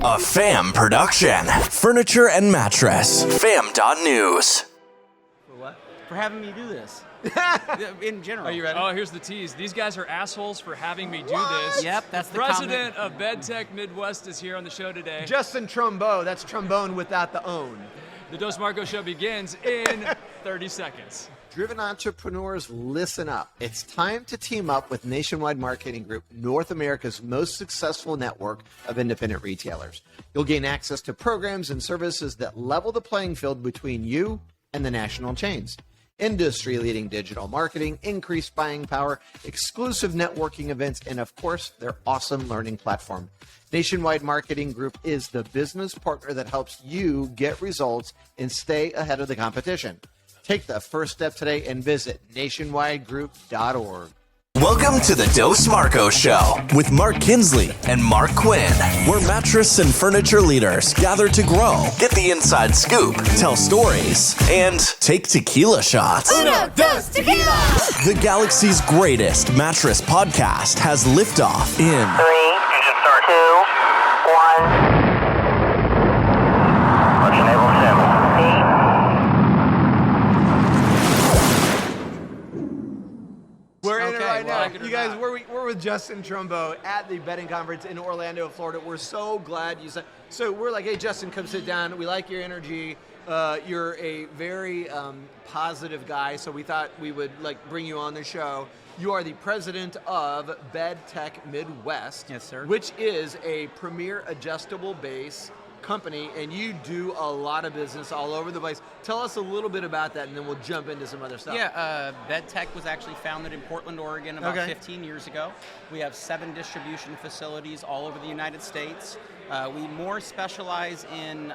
A FAM production. Furniture and mattress. FAM.news. For what? For having me do this. In general. Are you ready? Oh, here's the tease. These guys are assholes for having me do this. Yep, that's the President of BedTech Midwest is here on the show today. Justin Trombo. That's trombone without the own. The Dos Marcos show begins in 30 seconds. Driven entrepreneurs, listen up. It's time to team up with Nationwide Marketing Group, North America's most successful network of independent retailers. You'll gain access to programs and services that level the playing field between you and the national chains. Industry-leading digital marketing, increased buying power, exclusive networking events, and of course, their awesome learning platform. Nationwide Marketing Group is the business partner that helps you get results and stay ahead of the competition. Take the first step today and visit nationwidegroup.org. Welcome to the Dos Marcos Show with Mark Kinsley and Mark Quinn, where mattress and furniture leaders gather to grow, get the inside scoop, tell stories, and take tequila shots. Uno, dos, tequila! The galaxy's greatest mattress podcast has liftoff in 3, 2, 1. Let's enable sim. 8. We're in it right now. like it or You guys, not. we're with Justin Trombo at the betting conference in Orlando, Florida. We're so glad you said. So we're like, hey, Justin, come sit down. We like your energy. You're a very positive guy, so we thought we would bring you on the show. You are the president of BedTech Midwest. Yes, sir. Which is a premier adjustable base company, and you do a lot of business all over the place. Tell us a little bit about that, and then we'll jump into some other stuff. Yeah, BedTech was actually founded in Portland, Oregon about Okay. 15 years ago. We have 7 distribution facilities all over the United States. We more specialize in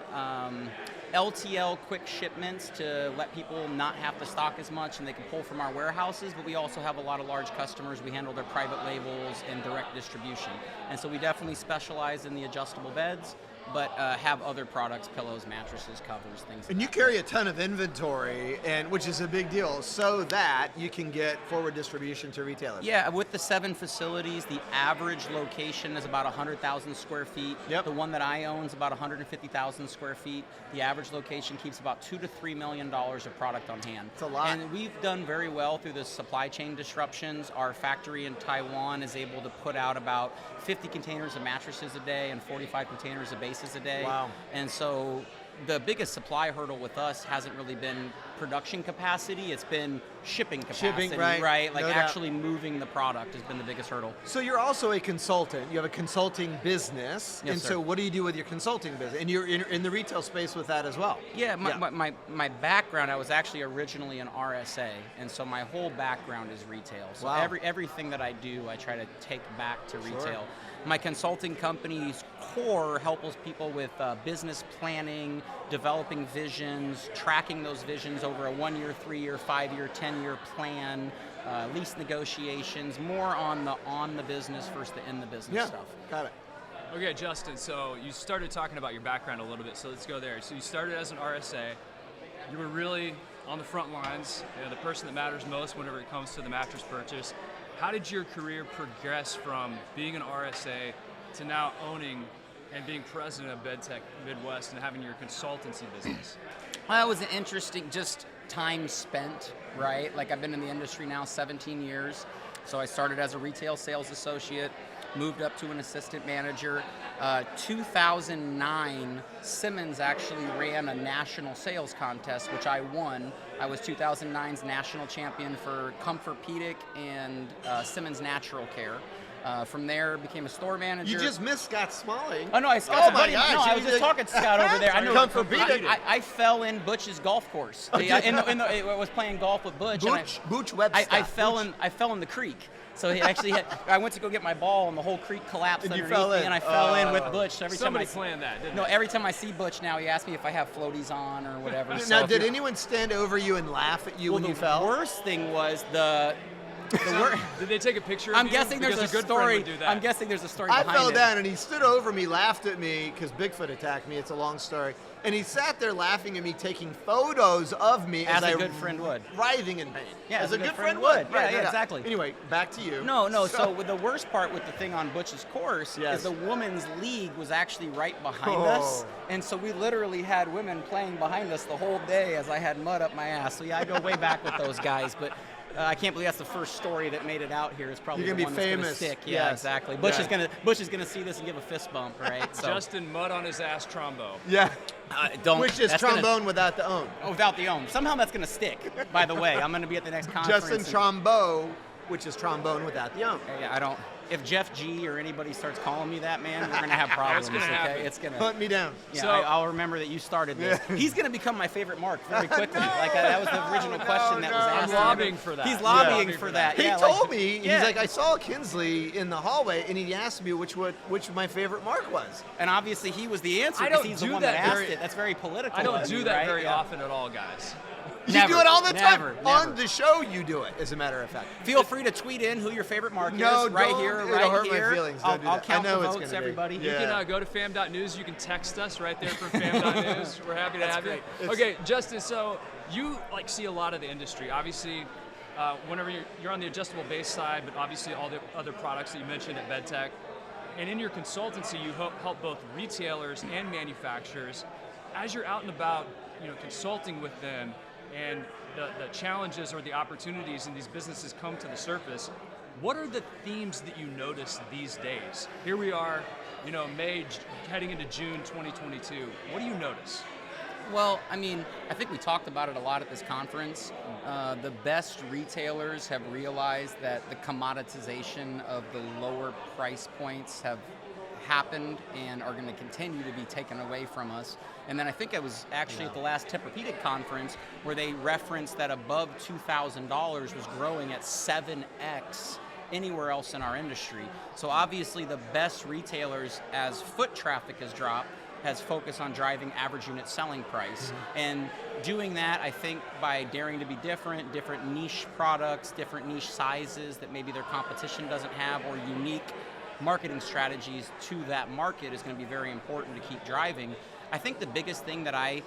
LTL quick shipments to let people not have to stock as much and they can pull from our warehouses, but we also have a lot of large customers. We handle their private labels and direct distribution. And so we definitely specialize in the adjustable beds, but have other products, pillows, mattresses, covers, things like And you that. carry a ton of inventory, and which is a big deal, so that you can get forward distribution to retailers. Yeah, with the 7 facilities, the average location is about 100,000 square feet. Yep. The one that I own is about 150,000 square feet. The average location keeps about $2 to $3 million of product on hand. It's a lot. And we've done very well through the supply chain disruptions. Our factory in Taiwan is able to put out about 50 containers of mattresses a day and 45 containers of bases a day. Wow. And so the biggest supply hurdle with us hasn't really been production capacity, it's been shipping capacity, right. Like No doubt. actually moving the product has been the biggest hurdle. So you're also a consultant. You have a consulting business. Yes, and sir. so what do you do with your consulting business? And you're in the retail space with that as well. Yeah, my background, I was actually originally an RSA, and so my whole background is retail. So Wow. everything that I do, I try to take back to retail. My consulting company's core helps people with business planning, developing visions, tracking those visions over a 1-year, 3-year, 5-year, 10-year plan, lease negotiations, more on the business versus the in the business stuff. Got it. Okay, Justin, so you started talking about your background a little bit, so let's go there. So you started as an RSA. You were really on the front lines, the person that matters most whenever it comes to the mattress purchase. How did your career progress from being an RSA to now owning and being president of BedTech Midwest and having your consultancy business? Well, it was an interesting, just time spent, right? Like I've been in the industry now 17 years. So I started as a retail sales associate, moved up to an assistant manager. 2009, Simmons actually ran a national sales contest, which I won. I was 2009's national champion for Comfortpedic and Simmons Natural Care. From there, became a store manager. You just missed Scott Smalling. Oh no, Scott's Oh my gosh, No, I you was just did- talking to Scott over there. I know. Comfortpedic. I fell in Butch's golf course. I was playing golf with Butch. Butch Webster. I fell in the creek. So he actually I went to go get my ball, and the whole creek collapsed And you underneath fell me, in. and I fell in with Butch. So Somebody planned that, didn't they? every time I see Butch now, he asks me if I have floaties on or whatever. Now, So did anyone stand over you and laugh at you when you fell? The worst thing was Did they take a picture of I'm you? guessing there's Because a good friend story. would do that. I'm guessing there's a story I behind fell it. down and he stood over me, laughed at me because Bigfoot attacked me. It's a long story. And he sat there laughing at me, taking photos of me As a I good friend would. writhing in pain. Yeah, as a good friend would. Yeah, Right, yeah, right. exactly. Anyway, back to you. No. So with the worst part with the thing on Butch's course Yes. is the women's league was actually right behind Oh. us, and so we literally had women playing behind us the whole day as I had mud up my ass. So yeah, I go way back with those guys, but. I can't believe that's the first story that made it out here. It's probably You're the gonna one be that's gonna famous. stick. Yeah, Yes. exactly. Yeah. Bush is gonna see this and give a fist bump, right? So Justin Mud on his ass Trombo. Yeah. don't. Which is that's gonna- trombone without the own. Oh, without the ohm. Somehow that's going to stick, by the way. I'm going to be at the next conference. Justin and- Trombo, which is trombone without the own. Yeah, I don't. If Jeff G or anybody starts calling me that, man, we're going to have problems. gonna happen. Okay, it's going to. Hunt me down. Yeah, So- I'll remember that you started this. Yeah. He's going to become my favorite Mark very quickly. that was the original question that was no. asked. I'm lobbying for that. He's Yeah. lobbying for that. He yeah, told like- me, yeah. he's like, I saw Kinsley in the hallway, and he asked me which my favorite mark was. And obviously he was the answer I because don't he's the do one that that asked very- it. That's very political. I don't of do you, that right? very Yeah. often at all, guys. You Never, do it all the time. never, On never. the show, you do it, as a matter of fact. Feel free to tweet in who your favorite mark No, is right don't. here, It'll right hurt my here. feelings. Don't do I'll that. count I know the it's votes, gonna be. everybody. Yeah. You can go to fam.news. You can text us right there from fam.news. We're happy to That's have great. you. Okay, Justin, so you see a lot of the industry. Obviously, whenever you're on the adjustable base side, but obviously all the other products that you mentioned at BedTech. And in your consultancy, you help both retailers and manufacturers. As you're out and about, consulting with them, and the challenges or the opportunities in these businesses come to the surface, what are the themes that you notice these days? Here we are, May, heading into June 2022. What do you notice? Well, I mean, I think we talked about it a lot at this conference. The best retailers have realized that the commoditization of the lower price points have happened and are going to continue to be taken away from us. And then I think it was actually at the last Tempur-Pedic conference where they referenced that above $2,000 was growing at 7x anywhere else in our industry. So obviously the best retailers, as foot traffic has dropped, has focused on driving average unit selling price. And doing that, I think, by daring to be different niche products, different niche sizes that maybe their competition doesn't have, or unique marketing strategies to that market is going to be very important to keep driving. I think the biggest thing that I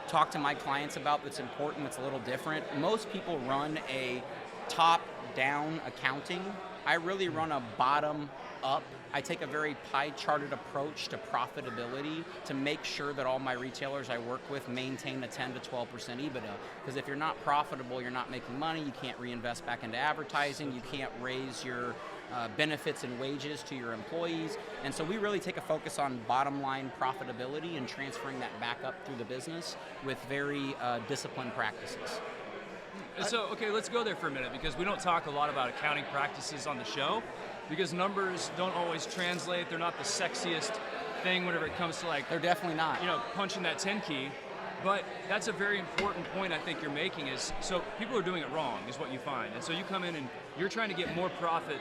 talk to my clients about that's important, that's a little different, most people run a top-down accounting. I really run a bottom-up. I take a very pie-charted approach to profitability to make sure that all my retailers I work with maintain a 10 to 12% EBITDA. Because if you're not profitable, you're not making money, you can't reinvest back into advertising, you can't raise your benefits and wages to your employees. And so we really take a focus on bottom line profitability and transferring that back up through the business with very disciplined practices. So, okay, let's go there for a minute, because we don't talk a lot about accounting practices on the show, because numbers don't always translate. They're not the sexiest thing whenever it comes to, like, They're definitely not. punching that 10 key. But that's a very important point I think you're making, is so people are doing it wrong is what you find. And so you come in and you're trying to get more profit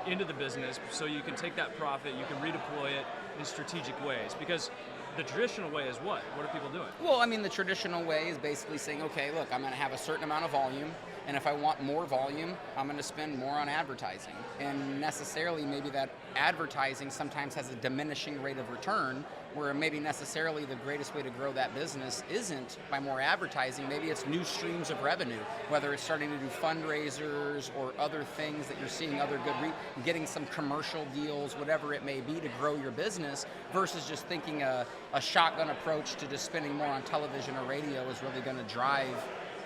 into the business so you can take that profit, you can redeploy it in strategic ways. Because the traditional way is what? What are people doing? Well, I mean, the traditional way is basically saying, okay, look, I'm going to have a certain amount of volume, and if I want more volume, I'm going to spend more on advertising. And necessarily, maybe that advertising sometimes has a diminishing rate of return, where maybe necessarily the greatest way to grow that business isn't by more advertising. Maybe it's new streams of revenue, whether it's starting to do fundraisers or other things that you're seeing other getting some commercial deals, whatever it may be, to grow your business, versus just thinking a shotgun approach to just spending more on television or radio is really going to drive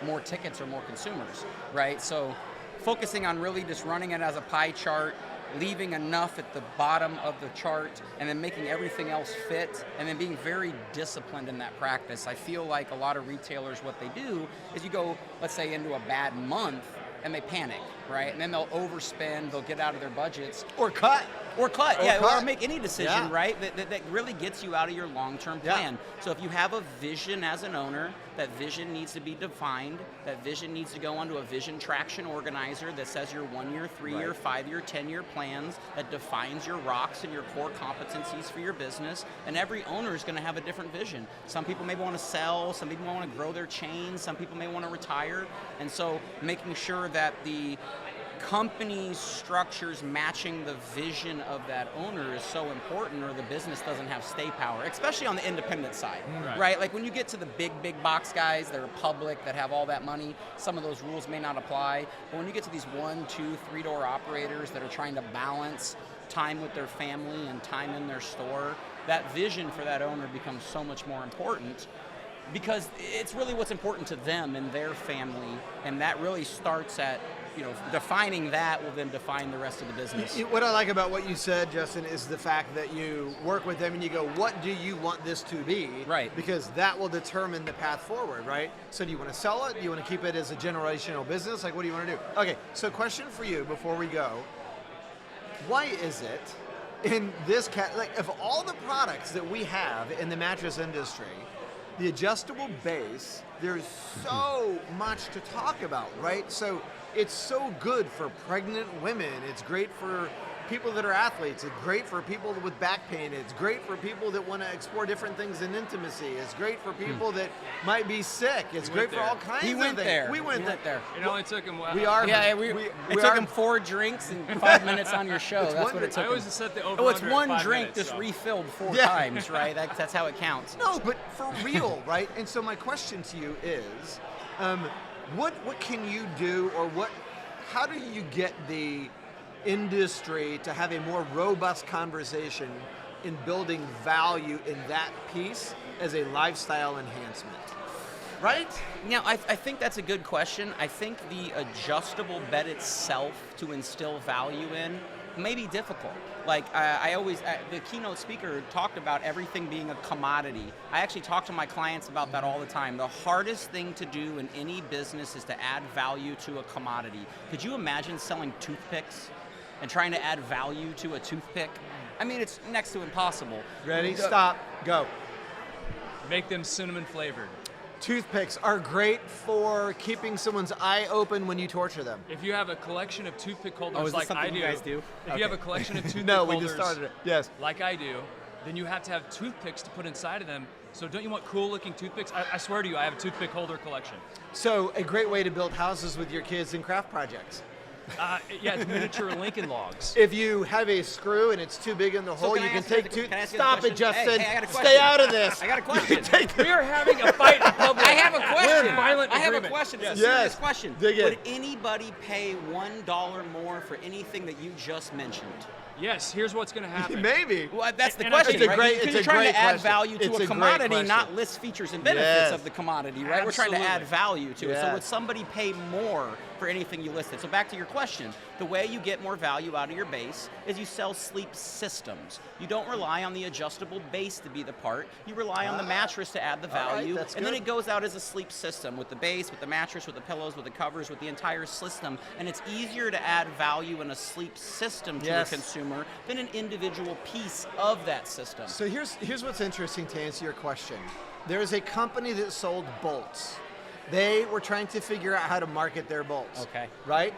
more tickets or more consumers, right? So focusing on really just running it as a pie chart, leaving enough at the bottom of the chart, and then making everything else fit, and then being very disciplined in that practice. I feel like a lot of retailers, what they do is you go, let's say, into a bad month, and they panic, right? And then they'll overspend, they'll get out of their budgets. Or cut. Or cut, or make any decision, Yeah. right? That really gets you out of your long-term plan. So if you have a vision as an owner, that vision needs to be defined. That vision needs to go onto a vision traction organizer that says your 1-year, 3-year, 5-year, 10-year plans, that defines your rocks and your core competencies for your business. And every owner is going to have a different vision. Some people may want to sell, some people want to grow their chain, some people may want to retire. And so making sure that the company structures matching the vision of that owner is so important, or the business doesn't have stay power, especially on the independent side, right? Like when you get to the big box guys that are public, that have all that money, some of those rules may not apply. But when you get to these 1, 2, 3 door operators that are trying to balance time with their family and time in their store, that vision for that owner becomes so much more important, because it's really what's important to them and their family, and that really starts at, defining that will then define the rest of the business. What I like about what you said, Justin, is the fact that you work with them and you go, what do you want this to be? Right. Because that will determine the path forward, right? So do you want to sell it? Do you want to keep it as a generational business? Like, what do you want to do? Okay, so question for you before we go. Why is it in this of all the products that we have in the mattress industry, the adjustable base, there's so much to talk about, right? So it's so good for pregnant women. It's great for people that are athletes. It's great for people with back pain. It's great for people that want to explore different things in intimacy. It's great for people that might be sick. It's great for all kinds of things. We went there. It only took him. It took him 4 drinks and 5 minutes on your show. That's what it took. I always set the over. Oh, it's one 5 drink minutes, just so. refilled 4 times, right? That's how it counts. No, but for real, right? And so my question to you is, what can you do, or how do you get the industry to have a more robust conversation in building value in that piece as a lifestyle enhancement? Right? Now, I think that's a good question. I think the adjustable bed itself to instill value in may be difficult. Like the keynote speaker talked about everything being a commodity. I actually talk to my clients about that all the time. The hardest thing to do in any business is to add value to a commodity. Could you imagine selling toothpicks and trying to add value to a toothpick? I mean, it's next to impossible. Ready, stop, go. Make them cinnamon flavored. Toothpicks are great for keeping someone's eye open when you torture them. If you have a collection of toothpick holders like I do, you guys do? If you have a collection of toothpick No, holders we just started it. Yes. like I do, then you have to have toothpicks to put inside of them. So don't you want cool looking toothpicks? I swear to you, I have a toothpick holder collection. So a great way to build houses with your kids in craft projects. It's miniature Lincoln logs. If you have a screw and it's too big in the hole, can you I can ask you take the- two. can I ask you the Stop it, question? Justin. Hey, I got a Stay question. out of this. I got a question. We are having a fight in public. I have a question. We're in violent I have a agreement. question. It's a Yes. serious question. Dig in. Would anybody pay $1 more for anything that you just mentioned? Yes, here's what's going to happen. Maybe. Well, that's the And I question, think right? it's Because a you're trying great to add question. value to It's a a great commodity, question. not list features and benefits Yes. of the commodity, right? We're trying to add Absolutely. value to it. So Yes. would somebody pay more for anything you listed? So back to your question, the way you get more value out of your base is you sell sleep systems. You don't rely on the adjustable base to be the part. You rely on the mattress to add the all right, value. that's And then good. it goes out as a sleep system with the base, with the mattress, with the pillows, with the covers, with the entire system. And it's easier to add value in a sleep system to Yes. a consumer than an individual piece of that system. So here's what's interesting to answer your question. There is a company that sold bolts. They were trying to figure out how to market their bolts. Okay. Right?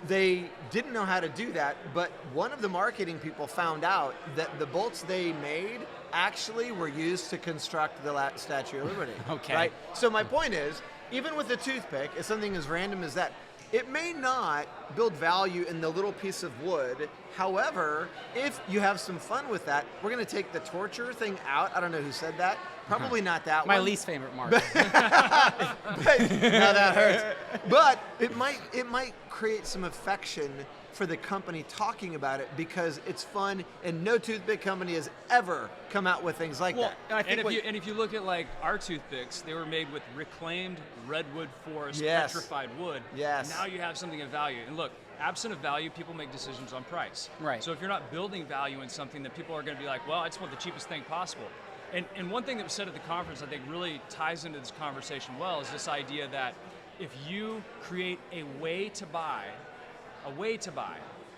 They didn't know how to do that, but one of the marketing people found out that the bolts they made actually were used to construct the Statue of Liberty. Okay. Right? So my point is, even with a toothpick, it's something as random as that. It may not build value in the little piece of wood. However, if you have some fun with that, we're going to take the torture thing out. I don't know who said that. Probably not that My one. least favorite mark. But now that hurts. But it might create some affection for the company talking about it because it's fun, and no toothpick company has ever come out with things like that. I think And if you look at like our toothpicks, they were made with reclaimed redwood forest Yes. petrified wood. Yes. Now you have something of value. And look, absent of value, people make decisions on price. Right. So if you're not building value in something, then people are going to be like, well, I just want the cheapest thing possible. And one thing that was said at the conference I think really ties into this conversation well is this idea that if you create a way to buy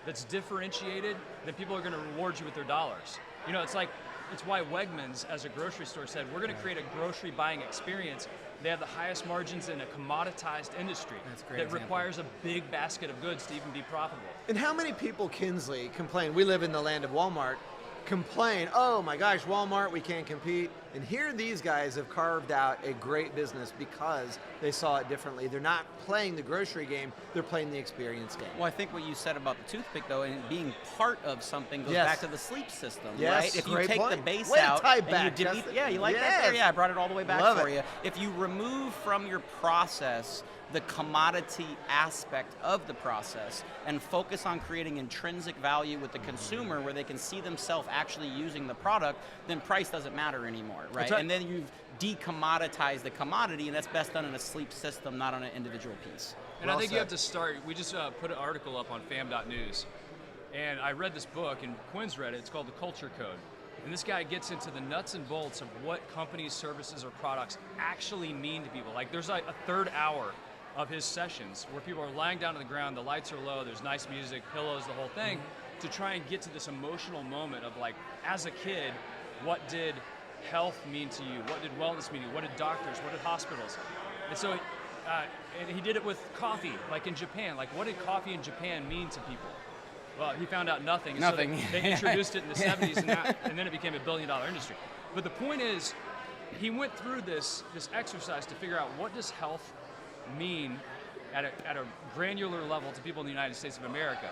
that's differentiated, then people are going to reward you with their dollars. You know, it's why Wegmans as a grocery store said, we're going to create a grocery buying experience. They have the highest margins in a commoditized industry That's a great that example. requires a big basket of goods to even be profitable. And how many people, Kinsley, complain, we live in the land of Walmart, complain, oh my gosh, Walmart, we can't compete. And here these guys have carved out a great business because they saw it differently. They're not playing the grocery game, they're playing the experience game. Well, I think what you said about the toothpick, though, and being part of something goes Yes. back to the sleep system, Yes, right? If you great take point. the base Way to out tie and back, you delete, Justin. yeah, you like that Yes. there? Yeah, I brought it all the way back Love for it. you. If you remove from your process the commodity aspect of the process and focus on creating intrinsic value with the consumer where they can see themselves actually using the product, then price doesn't matter anymore, right? right. And then you've decommoditized the commodity, and that's best done in a sleep system, not on an individual piece. And I think you have to start. We just put an article up on fam.news, and I read this book, and Quinn's read it. It's called The Culture Code. And this guy gets into the nuts and bolts of what companies, services, or products actually mean to people. Like, there's like a third hour of his sessions where people are lying down on the ground, the lights are low, there's nice music, pillows, the whole thing, to try and get to this emotional moment of, like, as a kid, what did health mean to you? What did wellness mean to you? What did doctors? What did hospitals? And so and he did it with coffee, like in Japan. Like, what did coffee in Japan mean to people? Well, he found out nothing. Nothing. So they introduced it in the 70s, and then it became a billion-dollar industry. But the point is, he went through this exercise to figure out, what does health mean at a granular level to people in the United States of America.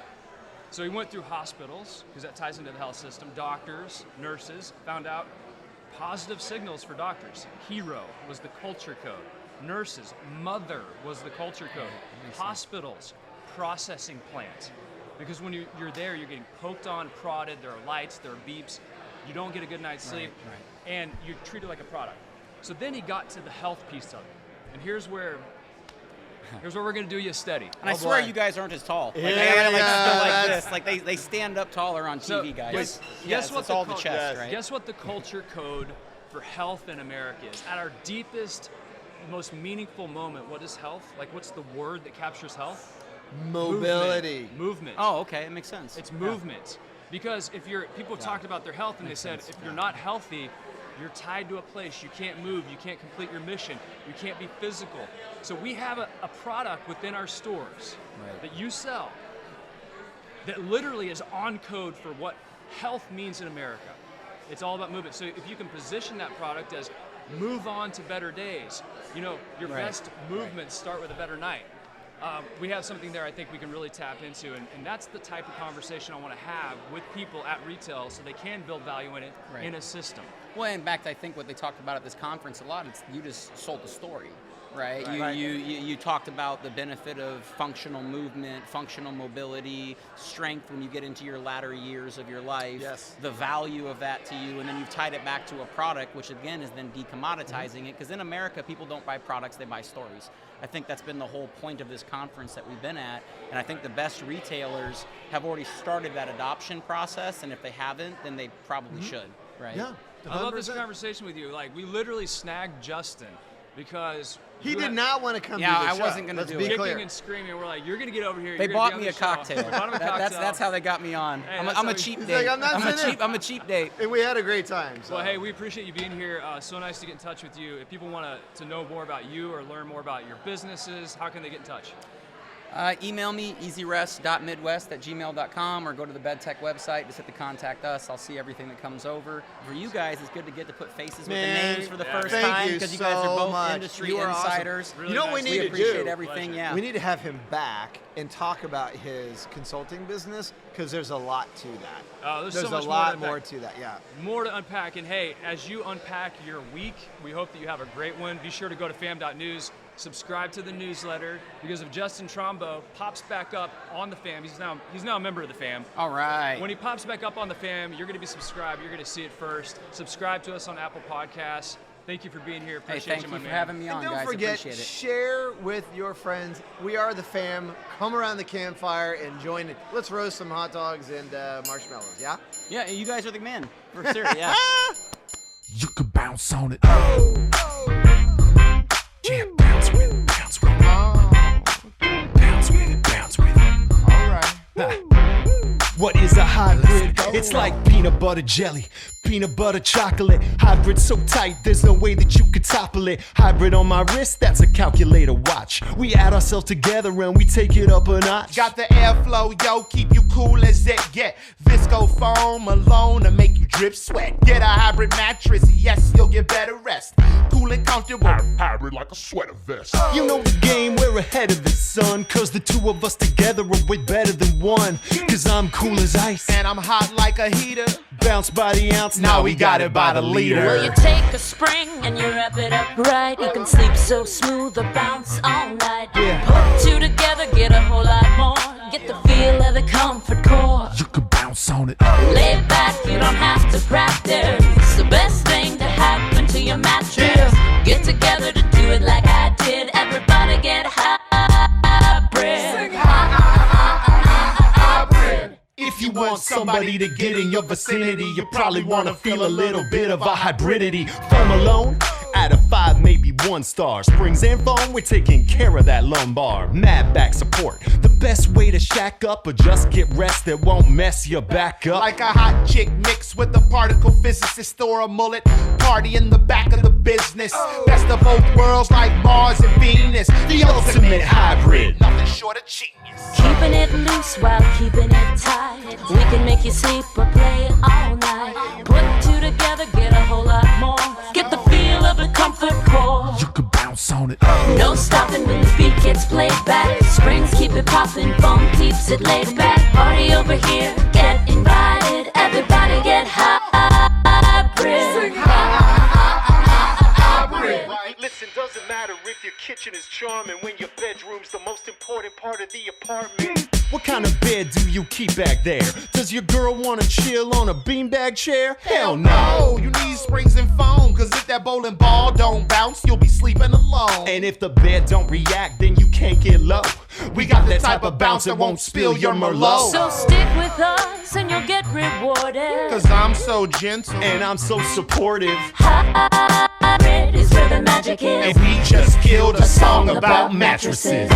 So he went through hospitals, because that ties into the health system, doctors, nurses, found out positive signals for doctors. Hero was the culture code. Nurses, mother was the culture code. Hospitals, processing plant. Because when you're there, you're getting poked on, prodded, there are lights, there are beeps, you don't get a good night's sleep, and you're treated like a product. So then he got to the health piece of it. And here's where we're going to do you a study. And I swear you guys aren't as tall. Like, Yeah, I gotta yeah, like this. Like they stand up taller on TV, guys. Guess what it's all the chest, right? Guess what the culture code for health in America is? At our deepest, most meaningful moment, what is health? Like, what's the word that captures health? Mobility. Movement. Oh, okay, it makes sense. It's movement. Because if people talked about their health and they said, if you're not healthy, you're tied to a place, you can't move, you can't complete your mission, you can't be physical. So we have a product within our stores that you sell that literally is on code for what health means in America. It's all about movement. So if you can position that product as move on to better days, your best movements start with a better night. We have something there I think we can really tap into, and that's the type of conversation I want to have with people at retail so they can build value in it in a system. Well, in fact, I think what they talked about at this conference a lot, you just sold the story, right? You talked about the benefit of functional movement, functional mobility, strength when you get into your latter years of your life, the value of that to you, and then you've tied it back to a product, which again is then decommoditizing it, because in America, people don't buy products, they buy stories. I think that's been the whole point of this conference that we've been at, and I think the best retailers have already started that adoption process, and if they haven't, then they probably should, right? Yeah. I love this conversation with you. Like, we literally snagged Justin because he did not want to come to Yeah, the I show. wasn't going to Let's do be it. kicking clear. and screaming. We're like, you're going to get over here. They you're gonna bought be me on a the show. cocktail. They bought him a cocktail. That's how they got me on. Hey, I'm that's a how cheap He's date. like, I'm a cheap date. And we had a great time. So. Well, hey, we appreciate you being here. So nice to get in touch with you. If people want to know more about you or learn more about your businesses, how can they get in touch? Email me, easyrest.midwest@gmail.com, or go to the BedTech website. Just hit the contact us. I'll see everything that comes over. For you guys, it's good to get to put faces with the names for the first thank time, you because you guys are both much. industry You are awesome. insiders. Really You know what we nice. need We to appreciate do? everything, Pleasure. yeah. We need to have him back and talk about his consulting business, because there's a lot to that. There's so a much lot more more to to that, yeah. More to unpack. And hey, as you unpack your week, we hope that you have a great one. Be sure to go to fam.news, subscribe to the newsletter, because if Justin Trombo pops back up on the fam, he's now a member of the fam. All right. When he pops back up on the fam, you're going to be subscribed. You're going to see it first. Subscribe to us on Apple Podcasts. Thank you for being here. Hey, Appreciate thank you, you my for man. having me on, And don't guys. forget, Appreciate it. share with your friends. We are the fam. Come around the campfire and join it. Let's roast some hot dogs and marshmallows, yeah? Yeah, you guys are the man. For sure, yeah. You can bounce on it. Yeah, bounce with it, bounce with it. Bounce with it, bounce with it. All right. What is a hybrid? It's like peanut butter jelly. Peanut butter chocolate, hybrid so tight, there's no way that you could topple it. Hybrid on my wrist, that's a calculator watch. We add ourselves together and we take it up a notch. Got the airflow, yo, keep you cool as it get. Visco foam alone to make you drip sweat. Get a hybrid mattress, yes, you'll get better rest. Cool and comfortable, hybrid like a sweater vest. You know the game, we're ahead of the sun. Cause the two of us together are way better than one. Cause I'm cool as ice And I'm hot like a heater. bounce by the ounce, now we got it by the liter. Well, you take a spring and you wrap it up right. You can sleep so smooth or bounce all night. Put two together, get a whole lot more. Get the feel of the comfort core. You can bounce on it. Lay back, you don't have to practice. It's the best thing to happen to your mattress. Get together to do it like I did. Everybody get hybrid. If you want somebody to get in your vicinity, you probably want to feel a little bit of a hybridity. Foam alone, out of 5, maybe 1 star. Springs and foam, we're taking care of that lumbar. Mad back support, the best way to shack up or just get rest that won't mess your back up. Like a hot chick mixed with a particle physicist or a mullet. Party in the back of the business. Best of both worlds like Mars and Venus. The ultimate hybrid. Nothing short of genius. Keeping it loose while keeping it tight. We can make you sleep or play all night. Put two together, get a whole lot more. Get the feel of the comfort core. You can bounce on it. No stopping when the beat gets played back. Springs keep it popping, foam keeps it laid back. Party over here, get invited. Everybody get hybrid. Listen, doesn't matter if your kitchen is charming when your bedroom's the most important part of the apartment. What kind of bed do you keep back there? Does your girl wanna chill on a beanbag chair? Hell no! You need springs and foam, cause if that bowling ball don't bounce, you'll be sleeping alone. And if the bed don't react, then you can't get low. We got that type of bounce that won't spill your Merlot. So stick with us and you'll get rewarded. Cause I'm so gentle and I'm so supportive. Hybrid is where the magic is. And we just killed a song about mattresses.